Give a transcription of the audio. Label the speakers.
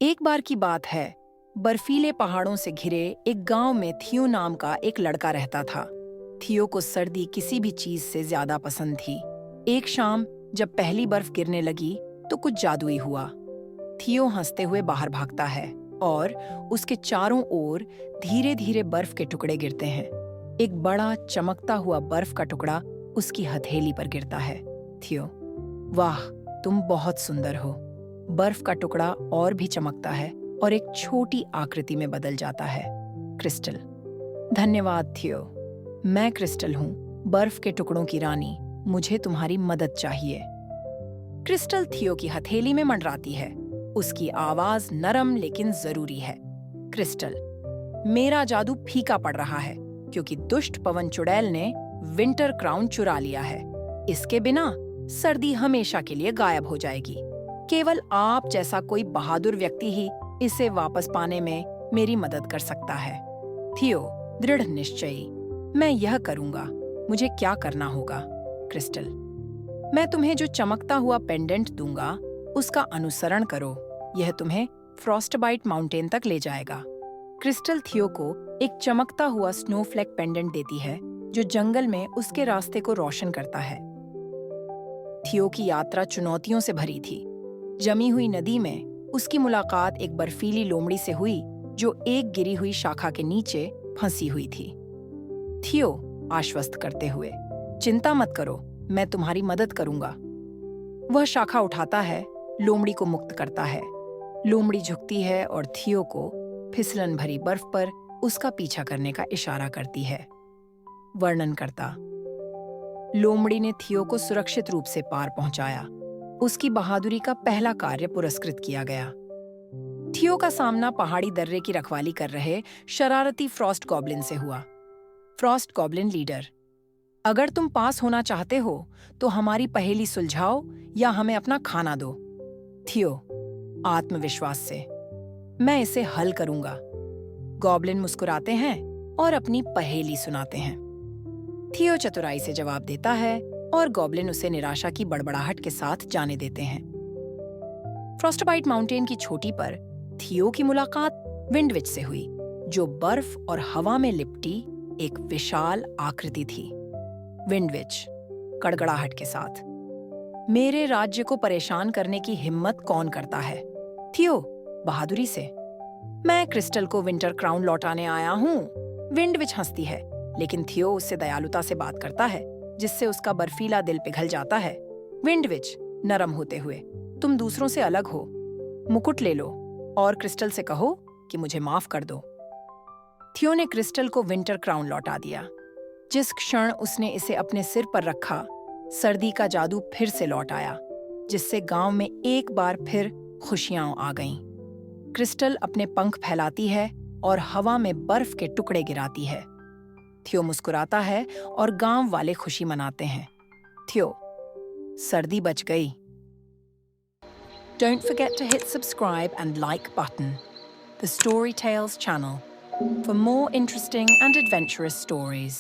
Speaker 1: एक बार की बात है, बर्फीले पहाड़ों से घिरे एक गांव में थियो नाम का एक लड़का रहता था। थियो को सर्दी किसी भी चीज से ज्यादा पसंद थी। एक शाम जब पहली बर्फ गिरने लगी तो कुछ जादुई हुआ। थियो हंसते हुए बाहर भागता है और उसके चारों ओर धीरे धीरे बर्फ के टुकड़े गिरते हैं। एक बड़ा चमकता हुआ बर्फ का टुकड़ा उसकी हथेली पर गिरता है। थियो, वाह, तुम बहुत सुंदर हो। बर्फ का टुकड़ा और भी चमकता है और एक छोटी आकृति में बदल जाता है। क्रिस्टल। धन्यवाद थियो, मैं क्रिस्टल हूँ, बर्फ के टुकड़ों की रानी। मुझे तुम्हारी मदद चाहिए। क्रिस्टल थियो की हथेली में मंडराती है। उसकी आवाज नरम लेकिन जरूरी है। क्रिस्टल, मेरा जादू फीका पड़ रहा है क्योंकि दुष्ट पवन चुड़ैल ने विंटर क्राउन चुरा लिया है। इसके बिना सर्दी हमेशा के लिए गायब हो जाएगी। केवल आप जैसा कोई बहादुर व्यक्ति ही इसे वापस पाने में मेरी मदद कर सकता है। थियो, दृढ़ निश्चयी, मैं यह करूंगा। मुझे क्या करना होगा? क्रिस्टल, मैं तुम्हें जो चमकता हुआ पेंडेंट दूंगा उसका अनुसरण करो। यह तुम्हें फ्रॉस्टबाइट माउंटेन तक ले जाएगा। क्रिस्टल थियो को एक चमकता हुआ स्नोफ्लेक पेंडेंट देती है जो जंगल में उसके रास्ते को रोशन करता है। थियो की यात्रा चुनौतियों से भरी थी। जमी हुई नदी में उसकी मुलाकात एक बर्फीली लोमड़ी से हुई जो एक गिरी हुई शाखा के नीचे फंसी हुई थी। थियो आश्वस्त करते हुए, चिंता मत करो, मैं तुम्हारी मदद करूंगा। वह शाखा उठाता है, लोमड़ी को मुक्त करता है। लोमड़ी झुकती है और थियो को फिसलन भरी बर्फ पर उसका पीछा करने का इशारा करती है। वर्णन करता, लोमड़ी ने थियो को सुरक्षित रूप से पार पहुंचाया। उसकी बहादुरी का पहला कार्य पुरस्कृत किया गया। थियो का सामना पहाड़ी दर्रे की रखवाली कर रहे शरारती फ्रॉस्ट गॉब्लिन से हुआ। फ्रॉस्ट गॉब्लिन लीडर, अगर तुम पास होना चाहते हो तो हमारी पहेली सुलझाओ या हमें अपना खाना दो। थियो आत्मविश्वास से, मैं इसे हल करूंगा। गॉब्लिन मुस्कुराते हैं और अपनी पहेली सुनाते हैं। थियो चतुराई से जवाब देता है और गॉब्लिन उसे निराशा की बड़बड़ाहट के साथ जाने देते हैं। फ्रॉस्टबाइट माउंटेन की चोटी पर थियो की मुलाकात विंडविच से हुई, जो बर्फ और हवा में लिपटी एक विशाल आकृति थी। विंडविच कड़गड़ाहट के साथ, मेरे राज्य को परेशान करने की हिम्मत कौन करता है? थियो बहादुरी से, मैं क्रिस्टल को विंटर क्राउन लौटाने आया हूँ। विंडविच हंसती है, लेकिन थियो उससे दयालुता से बात करता है जिससे उसका बर्फीला दिल पिघल जाता है। विंडविच नरम होते हुए, तुम दूसरों से अलग हो, मुकुट ले लो और क्रिस्टल से कहो कि मुझे माफ कर दो। थियो ने क्रिस्टल को विंटर क्राउन लौटा दिया। जिस क्षण उसने इसे अपने सिर पर रखा, सर्दी का जादू फिर से लौट आया, जिससे गांव में एक बार फिर खुशियां आ गईं। क्रिस्टल अपने पंख फैलाती है और हवा में बर्फ के टुकड़े गिराती है। थियो मुस्कुराता है और गांव वाले खुशी मनाते हैं। थियो, सर्दी बच गई। Don't forget to hit subscribe and like button. The Story Tales channel for more interesting and adventurous stories.